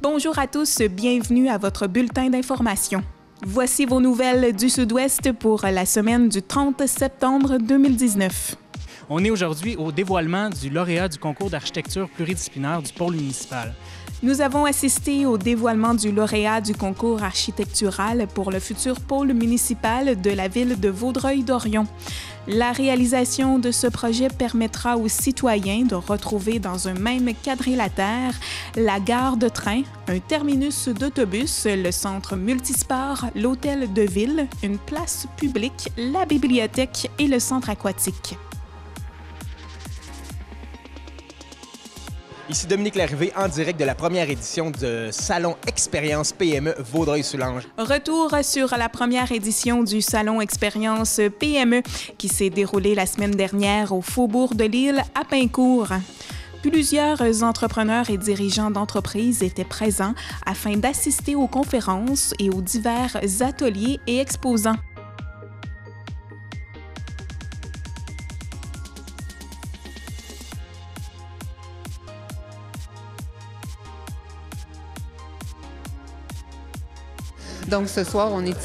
Bonjour à tous, bienvenue à votre bulletin d'information. Voici vos nouvelles du Sud-Ouest pour la semaine du 30 septembre 2019. On est aujourd'hui au dévoilement du lauréat du concours d'architecture pluridisciplinaire du pôle municipal. Nous avons assisté au dévoilement du lauréat du concours architectural pour le futur pôle municipal de la ville de Vaudreuil-Dorion. La réalisation de ce projet permettra aux citoyens de retrouver dans un même quadrilatère la gare de train, un terminus d'autobus, le centre multisport, l'hôtel de ville, une place publique, la bibliothèque et le centre aquatique. Ici Dominique Larrivée en direct de la première édition du Salon Expérience PME Vaudreuil-Soulanges. Retour sur la première édition du Salon Expérience PME qui s'est déroulé la semaine dernière au Faubourg de Lille à Pincourt. Plusieurs entrepreneurs et dirigeants d'entreprises étaient présents afin d'assister aux conférences et aux divers ateliers et exposants. Donc, ce soir, on est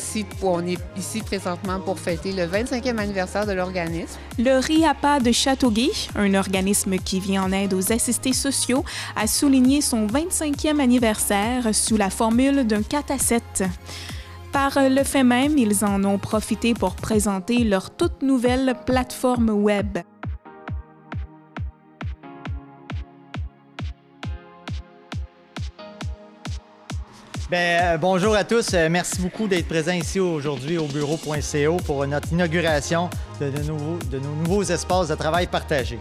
ici présentement pour fêter le 25e anniversaire de l'organisme. Le RIAPA de Châteauguay, un organisme qui vient en aide aux assistés sociaux, a souligné son 25e anniversaire sous la formule d'un 4 à 7. Par le fait même, ils en ont profité pour présenter leur toute nouvelle plateforme web. Bonjour à tous. Merci beaucoup d'être présents ici aujourd'hui au bureau.co pour notre inauguration de nos nouveaux espaces de travail partagés.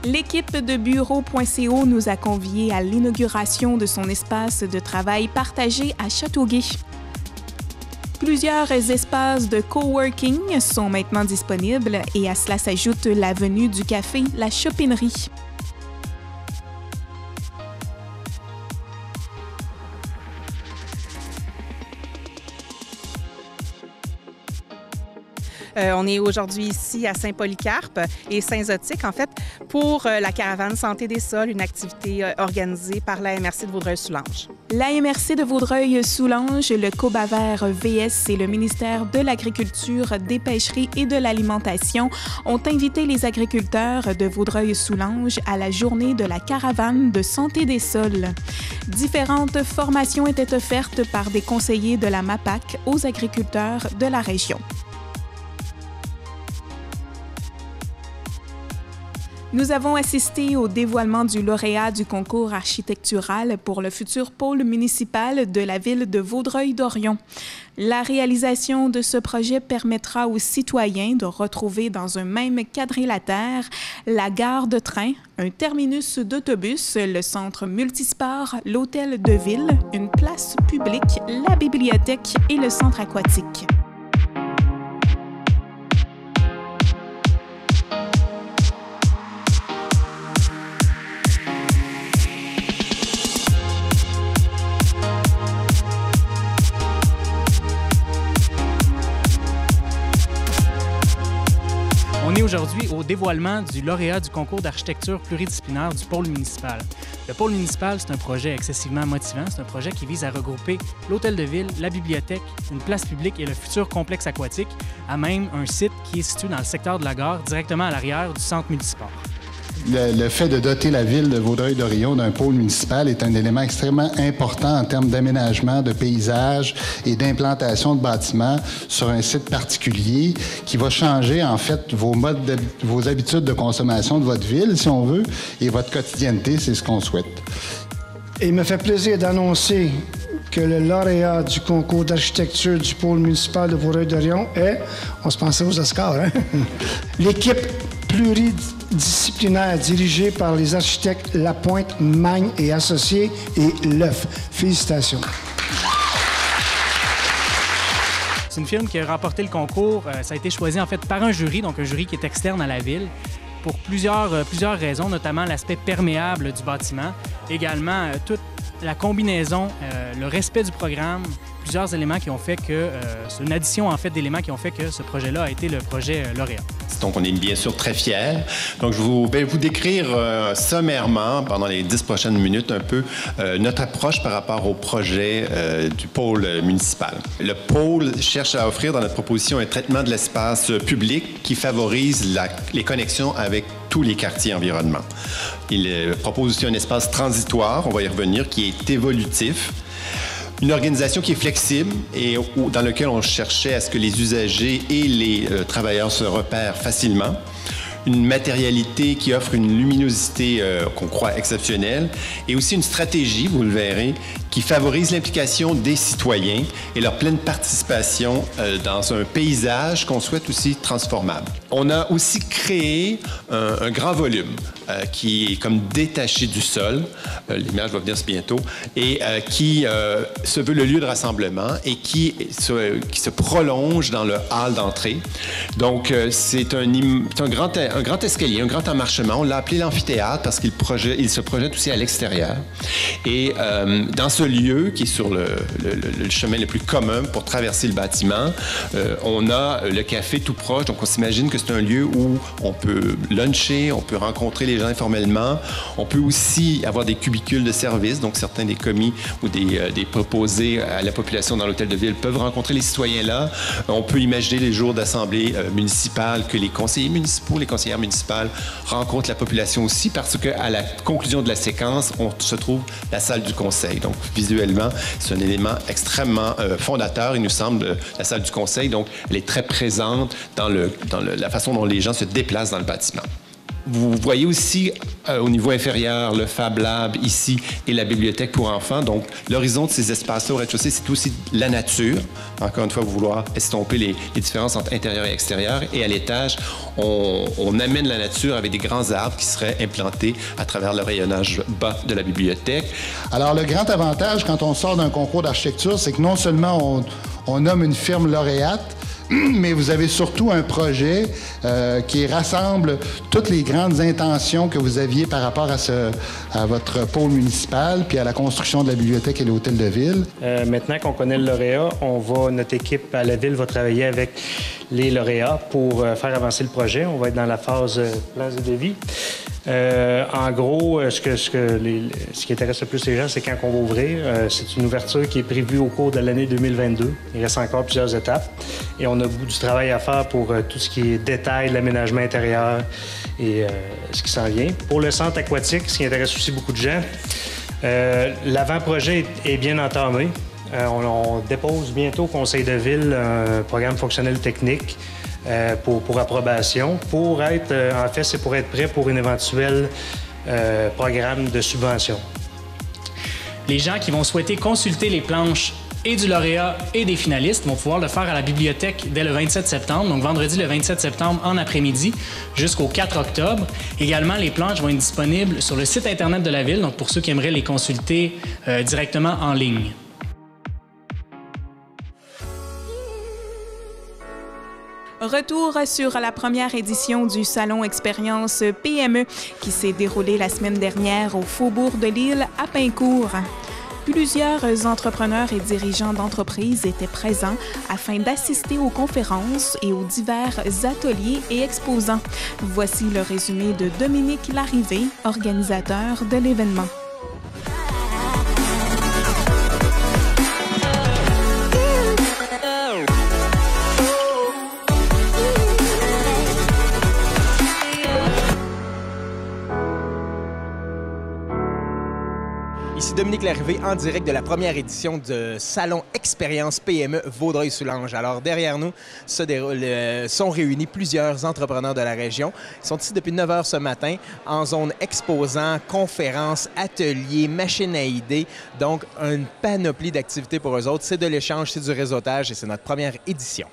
L'équipe de bureau.co nous a conviés à l'inauguration de son espace de travail partagé à Châteauguay. Plusieurs espaces de coworking sont maintenant disponibles et à cela s'ajoute l'avenue du café La Chopinerie. On est aujourd'hui ici à Saint-Polycarpe et Saint-Zotique, en fait, pour la caravane Santé des sols, une activité organisée par la MRC de Vaudreuil-Soulanges. La MRC de Vaudreuil-Soulanges, le Cobaver VS et le ministère de l'Agriculture, des Pêcheries et de l'Alimentation ont invité les agriculteurs de Vaudreuil-Soulanges à la journée de la caravane de Santé des sols. Différentes formations étaient offertes par des conseillers de la MAPAC aux agriculteurs de la région. Nous avons assisté au dévoilement du lauréat du concours architectural pour le futur pôle municipal de la ville de Vaudreuil-Dorion. La réalisation de ce projet permettra aux citoyens de retrouver dans un même quadrilatère la gare de train, un terminus d'autobus, le centre multisport, l'hôtel de ville, une place publique, la bibliothèque et le centre aquatique. On est aujourd'hui au dévoilement du lauréat du concours d'architecture pluridisciplinaire du pôle municipal. Le pôle municipal, c'est un projet excessivement motivant. C'est un projet qui vise à regrouper l'hôtel de ville, la bibliothèque, une place publique et le futur complexe aquatique à même un site qui est situé dans le secteur de la gare, directement à l'arrière du centre multisport. Le fait de doter la ville de Vaudreuil-Dorion d'un pôle municipal est un élément extrêmement important en termes d'aménagement, de paysage et d'implantation de bâtiments sur un site particulier qui va changer en fait vos habitudes de consommation de votre ville, si on veut, et votre quotidienneté, c'est ce qu'on souhaite. Et il me fait plaisir d'annoncer que le lauréat du concours d'architecture du pôle municipal de Vaudreuil-Dorion est, on se pensait aux Oscars, hein? L'équipe pluridisciplinaire dirigée par les architectes Lapointe, Magne et Associés et L'Œuf. Félicitations. C'est une firme qui a remporté le concours. Ça a été choisi en fait par un jury, donc un jury qui est externe à la ville, pour plusieurs raisons, notamment l'aspect perméable du bâtiment, également toute la combinaison, le respect du programme, plusieurs éléments qui ont fait que, c'est une addition en fait d'éléments qui ont fait que ce projet-là a été le projet lauréat. C'est Donc, on est bien sûr très fiers. Donc, je vais vous décrire sommairement, pendant les 10 prochaines minutes, un peu notre approche par rapport au projet du pôle municipal. Le pôle cherche à offrir dans notre proposition un traitement de l'espace public qui favorise les connexions avec tous les quartiers environnement. Il propose aussi un espace transitoire, on va y revenir, qui est évolutif. Une organisation qui est flexible et dans laquelle on cherchait à ce que les usagers et les travailleurs se repèrent facilement. Une matérialité qui offre une luminosité qu'on croit exceptionnelle et aussi une stratégie, vous le verrez, qui favorise l'implication des citoyens et leur pleine participation dans un paysage qu'on souhaite aussi transformable. On a aussi créé un grand volume qui est comme détaché du sol, l'image va venir bientôt, et qui se veut le lieu de rassemblement et qui se prolonge dans le hall d'entrée. Donc, c'est un grand escalier, un grand emmarchement. On l'a appelé l'amphithéâtre parce qu'il se projette aussi à l'extérieur. Et dans ce lieu, qui est sur le chemin le plus commun pour traverser le bâtiment, on a le café tout proche. Donc, on s'imagine que c'est un lieu où on peut luncher, on peut rencontrer les gens informellement. On peut aussi avoir des cubicules de service. Donc, certains des commis ou des proposés à la population dans l'hôtel de ville peuvent rencontrer les citoyens là. On peut imaginer les jours d'assemblée municipale que les conseillers municipaux, les conseillères municipales rencontrent la population aussi parce qu'à la conclusion de la séquence, on se trouve la salle du conseil. Donc, visuellement, c'est un élément extrêmement fondateur, il nous semble, la salle du conseil. Donc, elle est très présente dans la façon dont les gens se déplacent dans le bâtiment. Vous voyez aussi au niveau inférieur le Fab Lab ici et la bibliothèque pour enfants. Donc, l'horizon de ces espaces-là au rez-de-chaussée, c'est aussi la nature. Encore une fois, vouloir estomper les différences entre intérieur et extérieur. Et à l'étage, on amène la nature avec des grands arbres qui seraient implantés à travers le rayonnage bas de la bibliothèque. Alors, le grand avantage quand on sort d'un concours d'architecture, c'est que non seulement on nomme une firme lauréate, mais vous avez surtout un projet qui rassemble toutes les grandes intentions que vous aviez par rapport à votre pôle municipal, puis à la construction de la bibliothèque et l'hôtel de ville. Maintenant qu'on connaît le lauréat, notre équipe à la ville va travailler avec les lauréats pour faire avancer le projet. On va être dans la phase plans et devis. En gros, ce qui intéresse le plus les gens, c'est quand on va ouvrir. C'est une ouverture qui est prévue au cours de l'année 2022. Il reste encore plusieurs étapes. Et on a du travail à faire pour tout ce qui est détail, l'aménagement intérieur et ce qui s'en vient. Pour le centre aquatique, ce qui intéresse aussi beaucoup de gens, l'avant-projet est bien entamé. On dépose bientôt au Conseil de ville un programme fonctionnel technique pour approbation. C'est pour être prêt pour un éventuel programme de subvention. Les gens qui vont souhaiter consulter les planches et du lauréat et des finalistes vont pouvoir le faire à la bibliothèque dès le 27 septembre, donc vendredi le 27 septembre en après-midi jusqu'au 4 octobre. Également, les planches vont être disponibles sur le site Internet de la Ville, donc pour ceux qui aimeraient les consulter directement en ligne. Retour sur la première édition du Salon Expérience PME qui s'est déroulé la semaine dernière au Faubourg de Lille à Pincourt. Plusieurs entrepreneurs et dirigeants d'entreprises étaient présents afin d'assister aux conférences et aux divers ateliers et exposants. Voici le résumé de Dominique Larrivé, organisateur de l'événement. Ici Dominique Larrivé en direct de la première édition du Salon Expérience PME Vaudreuil-Soulanges. Alors derrière nous sont réunis plusieurs entrepreneurs de la région. Ils sont ici depuis 9 h ce matin en zone exposant, conférences, ateliers, machines à idées. Donc une panoplie d'activités pour eux autres. C'est de l'échange, c'est du réseautage et c'est notre première édition.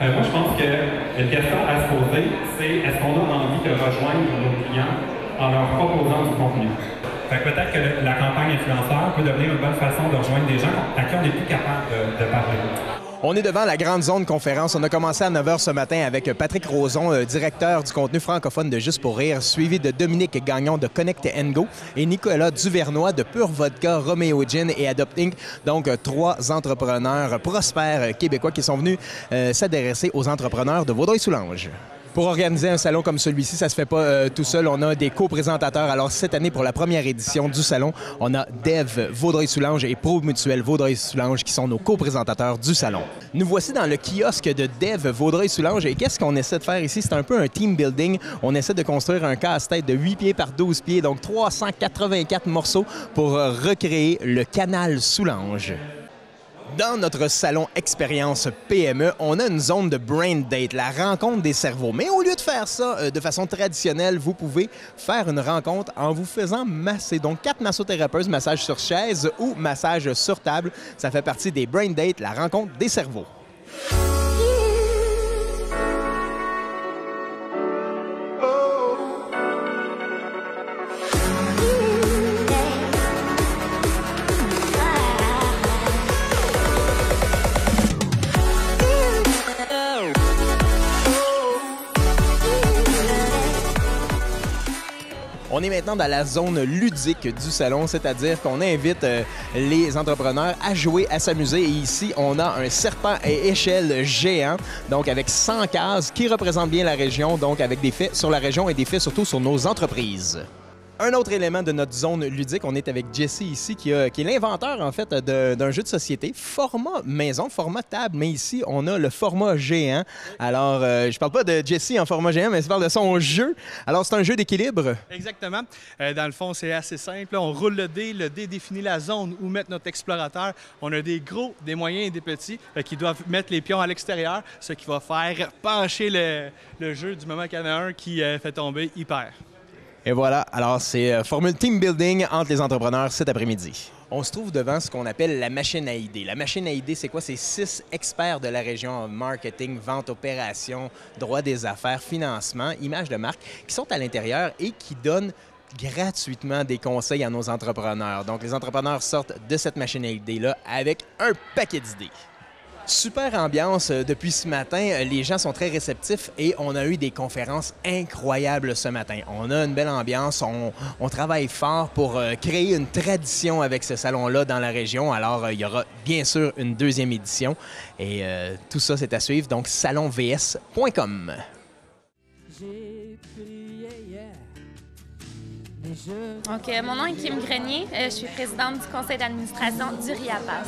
Moi, je pense qu'une question à se poser, c'est est-ce qu'on a envie de rejoindre nos clients en leur proposant du contenu? Fait que peut-être que la campagne influenceur peut devenir une bonne façon de rejoindre des gens à qui on n'est plus capable de parler. On est devant la grande zone conférence. On a commencé à 9 h ce matin avec Patrick Roson, directeur du contenu francophone de Juste pour rire, suivi de Dominique Gagnon de Connect & Go et Nicolas Duvernois de Pure Vodka, Romeo Gin et Adopt Inc. Donc, 3 entrepreneurs prospères québécois qui sont venus s'adresser aux entrepreneurs de Vaudreuil-Soulanges. Pour organiser un salon comme celui-ci, ça se fait pas tout seul. On a des co-présentateurs. Alors, cette année, pour la première édition du salon, on a Dev Vaudreuil-Soulanges et Promutuel Vaudreuil-Soulanges qui sont nos co-présentateurs du salon. Nous voici dans le kiosque de Dev Vaudreuil-Soulanges. Et qu'est-ce qu'on essaie de faire ici? C'est un peu un team building. On essaie de construire un casse-tête de 8 pieds par 12 pieds, donc 384 morceaux pour recréer le canal Soulanges. Dans notre salon Expérience PME, on a une zone de Brain Date, la rencontre des cerveaux. Mais au lieu de faire ça de façon traditionnelle, vous pouvez faire une rencontre en vous faisant masser. Donc, 4 massothérapeutes, massage sur chaise ou massage sur table. Ça fait partie des Brain Date, la rencontre des cerveaux. On est maintenant dans la zone ludique du salon, c'est-à-dire qu'on invite les entrepreneurs à jouer, à s'amuser. Et ici, on a un serpent à échelle géant, donc avec 100 cases qui représentent bien la région, donc avec des faits sur la région et des faits surtout sur nos entreprises. Un autre élément de notre zone ludique, on est avec Jesse ici, qui est l'inventeur, en fait, d'un jeu de société, format maison, format table, mais ici, on a le format géant. Alors, je parle pas de Jesse en format géant, mais je parle de son jeu. Alors, c'est un jeu d'équilibre. Exactement. Dans le fond, c'est assez simple. Là, on roule le dé définit la zone où mettre notre explorateur. On a des gros, des moyens et des petits qui doivent mettre les pions à l'extérieur, ce qui va faire pencher le jeu du moment qu'il y en a un qui fait tomber hyper. Et voilà, alors c'est formule team building entre les entrepreneurs cet après-midi. On se trouve devant ce qu'on appelle la machine à idées. La machine à idées, c'est quoi? C'est 6 experts de la région en marketing, vente, opération, droit des affaires, financement, image de marque, qui sont à l'intérieur et qui donnent gratuitement des conseils à nos entrepreneurs. Donc, les entrepreneurs sortent de cette machine à idées-là avec un paquet d'idées. Super ambiance depuis ce matin. Les gens sont très réceptifs et on a eu des conférences incroyables ce matin. On a une belle ambiance. On travaille fort pour créer une tradition avec ce salon-là dans la région. Alors, il y aura bien sûr une deuxième édition et tout ça, c'est à suivre. Donc, salonvs.com. Donc, mon nom est Kim Grenier. Je suis présidente du conseil d'administration du RIAPAS.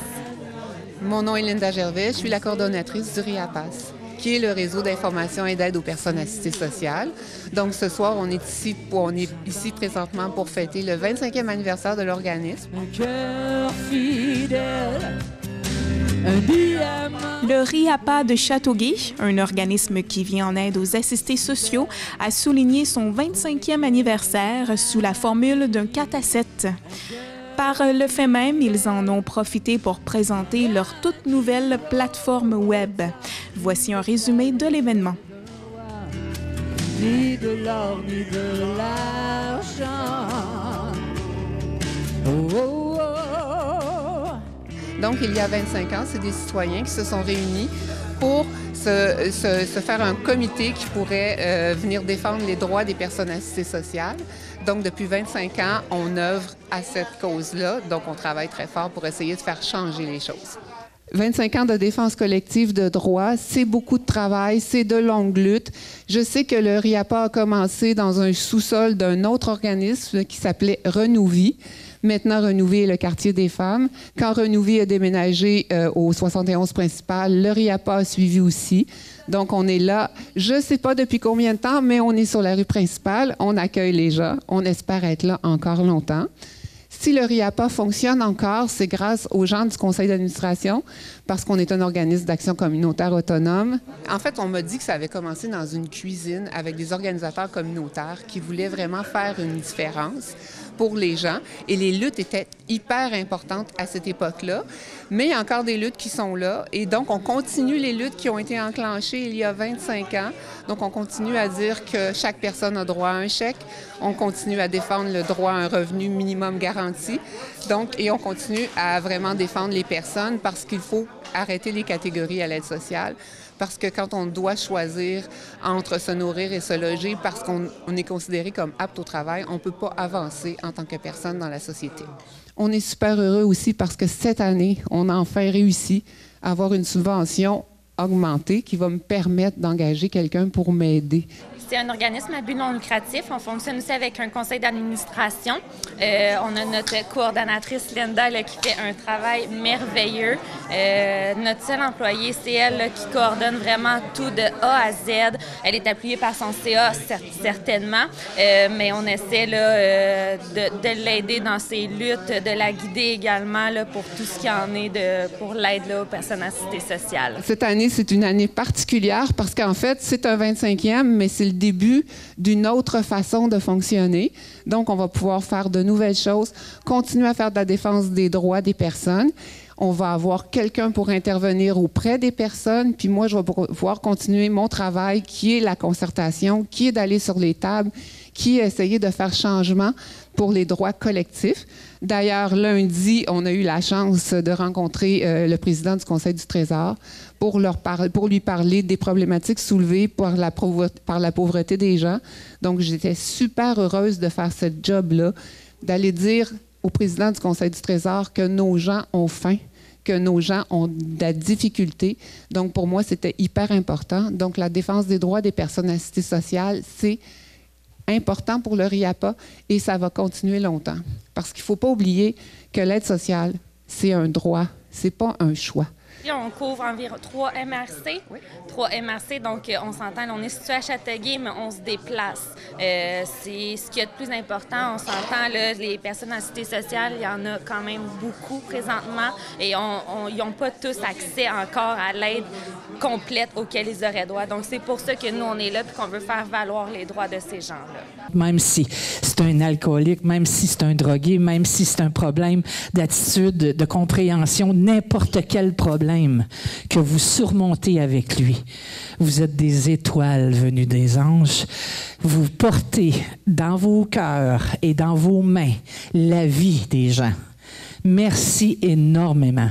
Mon nom est Linda Gervais, je suis la coordonnatrice du RIAPAS, qui est le réseau d'information et d'aide aux personnes assistées sociales. Donc, ce soir, on est ici présentement pour fêter le 25e anniversaire de l'organisme. Un cœur fidèle, un diamant. Le RIAPAS de Châteauguay, un organisme qui vient en aide aux assistés sociaux, a souligné son 25e anniversaire sous la formule d'un 4-7. Par le fait même, ils en ont profité pour présenter leur toute nouvelle plateforme web. Voici un résumé de l'événement. Ni de l'or, ni de l'argent. Oh, oh, oh. Donc, il y a 25 ans, c'est des citoyens qui se sont réunis pour se faire un comité qui pourrait venir défendre les droits des personnes assistées sociales. Donc, depuis 25 ans, on œuvre à cette cause-là. Donc, on travaille très fort pour essayer de faire changer les choses. 25 ans de défense collective de droits, c'est beaucoup de travail, c'est de longues luttes. Je sais que le RIAPAS a commencé dans un sous-sol d'un autre organisme qui s'appelait Renouvie. Maintenant, Renouvie est le quartier des femmes. Quand Renouvie a déménagé au 71 principal, le RIAPAS a suivi aussi. Donc, on est là, je ne sais pas depuis combien de temps, mais on est sur la rue principale, on accueille les gens, on espère être là encore longtemps. Si le RIAPAS fonctionne encore, c'est grâce aux gens du conseil d'administration, parce qu'on est un organisme d'action communautaire autonome. En fait, on m'a dit que ça avait commencé dans une cuisine avec des organisateurs communautaires qui voulaient vraiment faire une différence pour les gens. Et les luttes étaient hyper importantes à cette époque-là. Mais il y a encore des luttes qui sont là. Et donc, on continue les luttes qui ont été enclenchées il y a 25 ans. Donc, on continue à dire que chaque personne a droit à un chèque. On continue à défendre le droit à un revenu minimum garanti. Donc, et on continue à vraiment défendre les personnes parce qu'il faut arrêter les catégories à l'aide sociale. Parce que quand on doit choisir entre se nourrir et se loger parce qu'on est considéré comme apte au travail, on ne peut pas avancer en tant que personne dans la société. On est super heureux aussi parce que cette année, on a enfin réussi à avoir une subvention augmenter qui va me permettre d'engager quelqu'un pour m'aider. C'est un organisme à but non lucratif. On fonctionne aussi avec un conseil d'administration. On a notre coordonnatrice Linda là, qui fait un travail merveilleux. Notre seule employée, c'est elle là, qui coordonne vraiment tout de A à Z. Elle est appuyée par son CA, certainement, mais on essaie là, de l'aider dans ses luttes, de la guider également là, pour tout ce qui en est pour l'aide là, aux personnes assistées sociales. Cette année, c'est une année particulière parce qu'en fait, c'est un 25e, mais c'est le début d'une autre façon de fonctionner. Donc, on va pouvoir faire de nouvelles choses, continuer à faire de la défense des droits des personnes. On va avoir quelqu'un pour intervenir auprès des personnes, puis moi, je vais pouvoir continuer mon travail qui est la concertation, qui est d'aller sur les tables, qui est essayer de faire changement pour les droits collectifs. D'ailleurs, lundi, on a eu la chance de rencontrer le président du Conseil du Trésor pour lui parler des problématiques soulevées par la pauvreté des gens. Donc, j'étais super heureuse de faire ce job-là, d'aller dire au président du Conseil du Trésor que nos gens ont faim, que nos gens ont de la difficulté. Donc, pour moi, c'était hyper important. Donc, la défense des droits des personnes assistées sociales, c'est important pour le RIAPA et ça va continuer longtemps. Parce qu'il ne faut pas oublier que l'aide sociale, c'est un droit, ce n'est pas un choix. On couvre environ 3 MRC. Oui. 3 MRC, donc on s'entend, on est situé à Châteauguay, mais on se déplace. C'est ce qu'il y a de plus important. On s'entend, là, les personnes en cité sociale, il y en a quand même beaucoup présentement et ils n'ont pas tous accès encore à l'aide complète auquel ils auraient droit. Donc, c'est pour ça que nous, on est là et qu'on veut faire valoir les droits de ces gens-là. Même si c'est un alcoolique, même si c'est un drogué, même si c'est un problème d'attitude, de compréhension, n'importe quel problème que vous surmontez avec lui. Vous êtes des étoiles venues des anges. Vous portez dans vos cœurs et dans vos mains la vie des gens. Merci énormément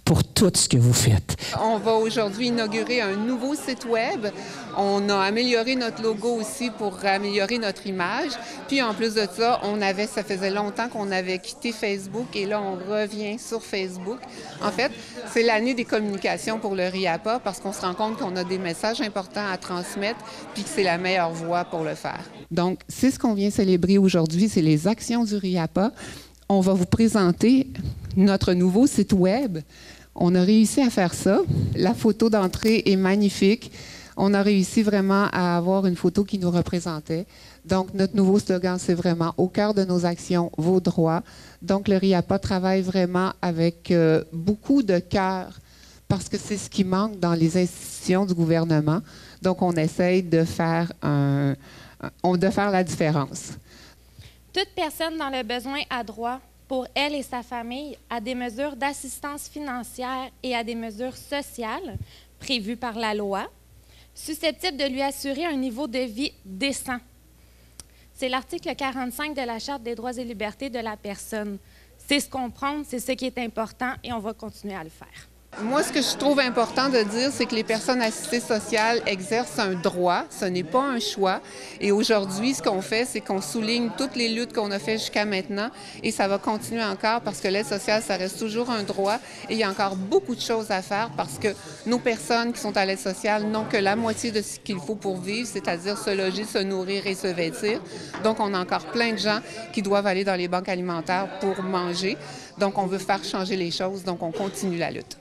pour tout ce que vous faites. On va aujourd'hui inaugurer un nouveau site web. On a amélioré notre logo aussi pour améliorer notre image. Puis en plus de ça, ça faisait longtemps qu'on avait quitté Facebook et là, on revient sur Facebook. En fait, c'est l'année des communications pour le RIAPA parce qu'on se rend compte qu'on a des messages importants à transmettre puis que c'est la meilleure voie pour le faire. Donc, c'est ce qu'on vient célébrer aujourd'hui, c'est les actions du RIAPA. On va vous présenter notre nouveau site web. On a réussi à faire ça. La photo d'entrée est magnifique. On a réussi vraiment à avoir une photo qui nous représentait. Donc, notre nouveau slogan, c'est vraiment « Au cœur de nos actions, vos droits ». Donc, le RIAPA travaille vraiment avec beaucoup de cœur parce que c'est ce qui manque dans les institutions du gouvernement. Donc, on essaye de faire la différence. Toute personne dans le besoin a droit, pour elle et sa famille, à des mesures d'assistance financière et à des mesures sociales prévues par la loi, susceptibles de lui assurer un niveau de vie décent. C'est l'article 45 de la Charte des droits et libertés de la personne. C'est ce qu'on prend, c'est ce qui est important et on va continuer à le faire. Moi, ce que je trouve important de dire, c'est que les personnes assistées sociales exercent un droit, ce n'est pas un choix. Et aujourd'hui, ce qu'on fait, c'est qu'on souligne toutes les luttes qu'on a faites jusqu'à maintenant et ça va continuer encore parce que l'aide sociale, ça reste toujours un droit et il y a encore beaucoup de choses à faire parce que nos personnes qui sont à l'aide sociale n'ont que la moitié de ce qu'il faut pour vivre, c'est-à-dire se loger, se nourrir et se vêtir. Donc, on a encore plein de gens qui doivent aller dans les banques alimentaires pour manger. Donc, on veut faire changer les choses, donc on continue la lutte.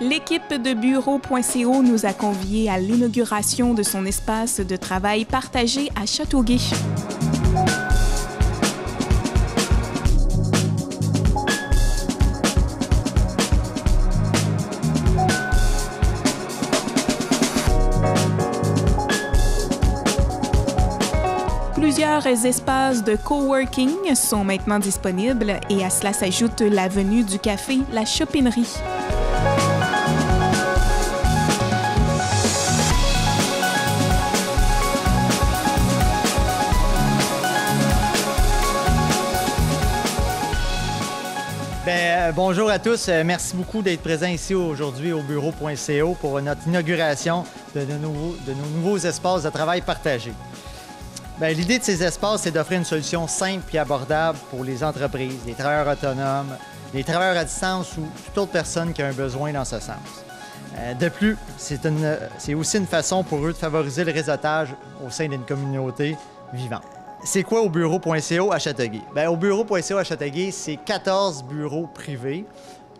L'équipe de Bureau.co nous a conviés à l'inauguration de son espace de travail partagé à Châteauguay. Plusieurs espaces de coworking sont maintenant disponibles et à cela s'ajoute l'avenue du Café La Chopinerie. bonjour à tous. Merci beaucoup d'être présents ici aujourd'hui au bureau.co pour notre inauguration de nos nouveaux espaces de travail partagés. L'idée de ces espaces, c'est d'offrir une solution simple et abordable pour les entreprises, les travailleurs autonomes, les travailleurs à distance ou toute autre personne qui a un besoin dans ce sens. De plus, c'est aussi une façon pour eux de favoriser le réseautage au sein d'une communauté vivante. C'est quoi au bureau.co à Châteauguay? Au bureau.co à Châteauguay, c'est 14 bureaux privés,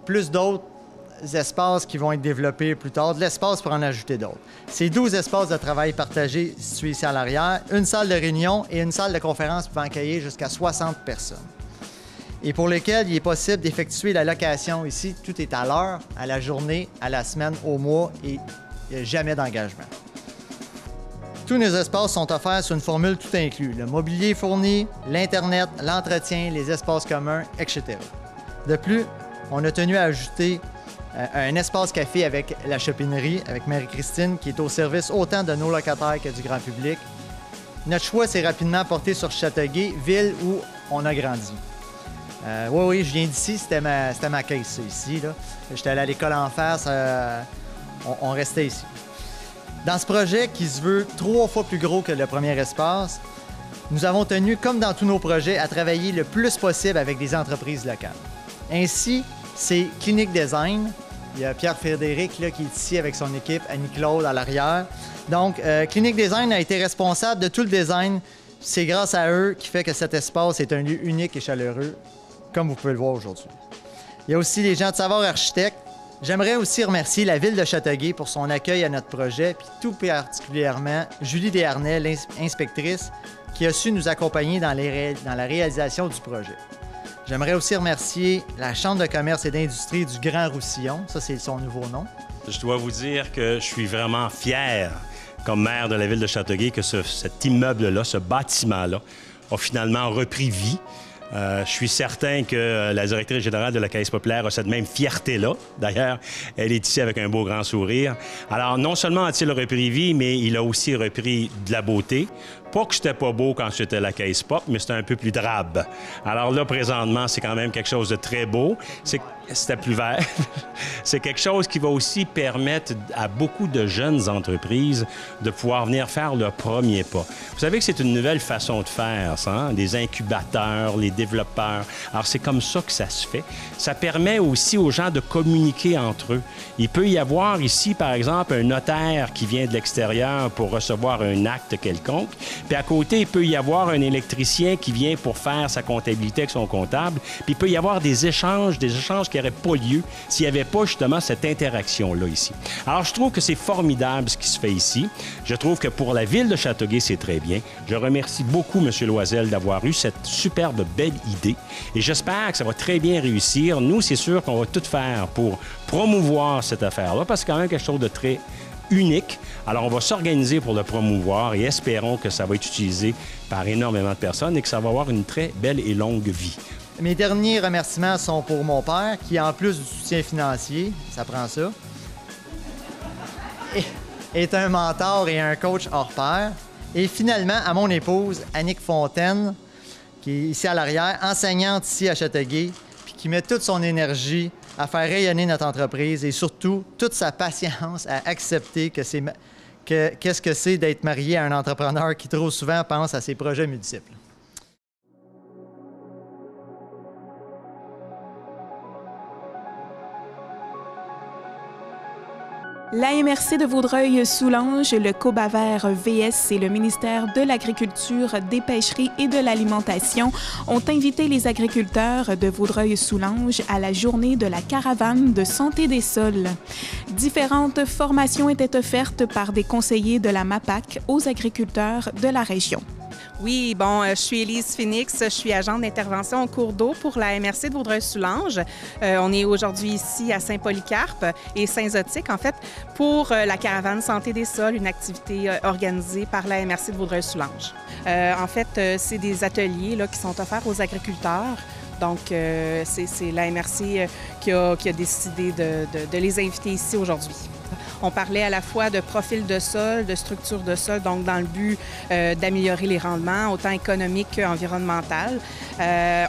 plus d'autres espaces qui vont être développés plus tard, de l'espace pour en ajouter d'autres. C'est 12 espaces de travail partagés situés ici à l'arrière, une salle de réunion et une salle de conférence pouvant accueillir jusqu'à 60 personnes. Et pour lesquels il est possible d'effectuer la location ici. Tout est à l'heure, à la journée, à la semaine, au mois et jamais d'engagement. Tous nos espaces sont offerts sur une formule tout inclus. Le mobilier fourni, l'Internet, l'entretien, les espaces communs, etc. De plus, on a tenu à ajouter un espace café avec la chopinerie, avec Marie-Christine, qui est au service autant de nos locataires que du grand public. Notre choix s'est rapidement porté sur Châteauguay, ville où on a grandi. Oui, je viens d'ici, c'était ma case, ça, ici. J'étais allé à l'école en face, on restait ici. Dans ce projet qui se veut 3 fois plus gros que le premier espace, nous avons tenu, comme dans tous nos projets, à travailler le plus possible avec des entreprises locales. Ainsi, c'est Clinique Design. Il y a Pierre-Frédéric là, qui est ici avec son équipe, Annie-Claude à l'arrière. Donc, Clinique Design a été responsable de tout le design. C'est grâce à eux qui fait que cet espace est un lieu unique et chaleureux, comme vous pouvez le voir aujourd'hui. Il y a aussi les gens de Savard Architectes. J'aimerais aussi remercier la Ville de Châteauguay pour son accueil à notre projet, puis tout particulièrement Julie Desharnais, l'inspectrice, qui a su nous accompagner dans la réalisation du projet. J'aimerais aussi remercier la Chambre de commerce et d'industrie du Grand Roussillon. Ça, c'est son nouveau nom. Je dois vous dire que je suis vraiment fier, comme maire de la Ville de Châteauguay, que cet immeuble-là, ce bâtiment-là, a finalement repris vie. Je suis certain que la directrice générale de la Caisse populaire a cette même fierté-là. D'ailleurs, elle est ici avec un beau grand sourire. Alors, non seulement a-t-il repris vie, mais il a aussi repris de la beauté. Pas que c'était pas beau quand j'étais à la Caisse Pop, mais c'était un peu plus drabe. Alors là, présentement, c'est quand même quelque chose de très beau. C'était plus vert. C'est quelque chose qui va aussi permettre à beaucoup de jeunes entreprises de pouvoir venir faire leur premier pas. Vous savez que c'est une nouvelle façon de faire, ça, hein? Les incubateurs, les développeurs. Alors, c'est comme ça que ça se fait. Ça permet aussi aux gens de communiquer entre eux. Il peut y avoir ici, par exemple, un notaire qui vient de l'extérieur pour recevoir un acte quelconque. Puis à côté, il peut y avoir un électricien qui vient pour faire sa comptabilité avec son comptable. Puis il peut y avoir des échanges qui n'auraient pas lieu s'il n'y avait pas justement cette interaction-là ici. Alors, je trouve que c'est formidable ce qui se fait ici. Je trouve que pour la Ville de Châteauguay, c'est très bien. Je remercie beaucoup M. Loisel d'avoir eu cette superbe belle idée. Et j'espère que ça va très bien réussir. Nous, c'est sûr qu'on va tout faire pour promouvoir cette affaire-là parce que c'est quand même quelque chose de très unique. Alors, on va s'organiser pour le promouvoir et espérons que ça va être utilisé par énormément de personnes et que ça va avoir une très belle et longue vie. Mes derniers remerciements sont pour mon père, qui, en plus du soutien financier, ça prend ça, est un mentor et un coach hors pair. Et finalement, à mon épouse, Annick Fontaine, qui est ici à l'arrière, enseignante ici à Châteauguay, puis qui met toute son énergie à faire rayonner notre entreprise et surtout toute sa patience à accepter qu'est-ce que c'est d'être marié à un entrepreneur qui trop souvent pense à ses projets multiples. La MRC de Vaudreuil-Soulanges, le Cobaver VS et le ministère de l'Agriculture, des Pêcheries et de l'Alimentation ont invité les agriculteurs de Vaudreuil-Soulanges à la journée de la caravane de santé des sols. Différentes formations étaient offertes par des conseillers de la MAPAC aux agriculteurs de la région. Oui, bon, je suis Élise Phoenix, je suis agente d'intervention au cours d'eau pour la MRC de Vaudreuil-Soulanges. On est aujourd'hui ici à Saint-Polycarpe et Saint-Zotique, en fait, pour la caravane santé des sols, une activité organisée par la MRC de Vaudreuil-Soulanges. En fait, c'est des ateliers là, qui sont offerts aux agriculteurs. Donc, c'est la MRC qui a décidé de les inviter ici aujourd'hui. On parlait à la fois de profil de sol, de structure de sol, donc dans le but d'améliorer les rendements, autant économiques qu'environnemental.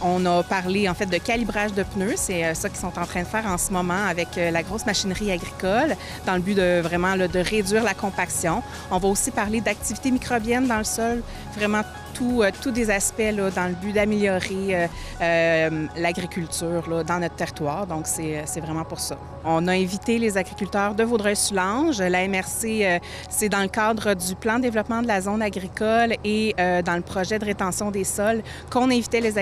On a parlé en fait de calibrage de pneus, c'est ça qu'ils sont en train de faire en ce moment avec la grosse machinerie agricole, dans le but de vraiment de réduire la compaction. On va aussi parler d'activité microbienne dans le sol, vraiment tous des aspects là, dans le but d'améliorer l'agriculture dans notre territoire. Donc, c'est vraiment pour ça. On a invité les agriculteurs de Vaudreuil-Soulanges. La MRC, c'est dans le cadre du plan de développement de la zone agricole et dans le projet de rétention des sols qu'on invitait les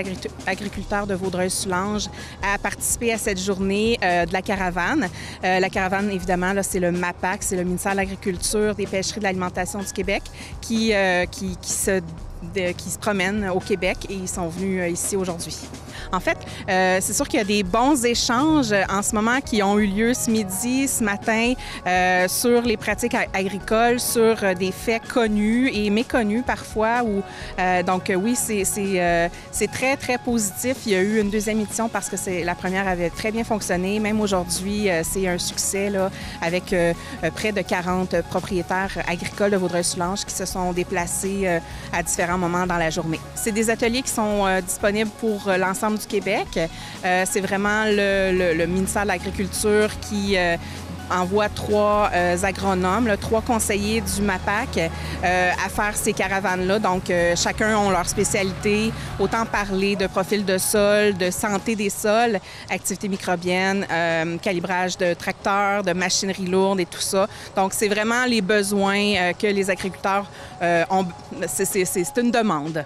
agriculteurs de Vaudreuil-Soulanges à participer à cette journée de la caravane. La caravane, évidemment, c'est le MAPAC, c'est le ministère de l'Agriculture, des Pêcheries et de l'Alimentation du Québec qui se promènent au Québec et ils sont venus ici aujourd'hui. En fait, c'est sûr qu'il y a des bons échanges en ce moment qui ont eu lieu ce midi, ce matin, sur les pratiques agricoles, sur des faits connus et méconnus parfois. Donc oui, c'est très, très positif. Il y a eu une deuxième édition parce que la première avait très bien fonctionné. Même aujourd'hui, c'est un succès là, avec près de 40 propriétaires agricoles de Vaudreuil-Soulanges qui se sont déplacés à différents moments dans la journée. C'est des ateliers qui sont disponibles pour l'ensemble du Québec. C'est vraiment le ministère de l'Agriculture qui envoie 3 agronomes, 3 conseillers du MAPAC à faire ces caravanes-là. Donc, chacun a leur spécialité, autant parler de profil de sol, de santé des sols, activité microbienne, calibrage de tracteurs, de machinerie lourde et tout ça. Donc, c'est vraiment les besoins que les agriculteurs ont. C'est une demande.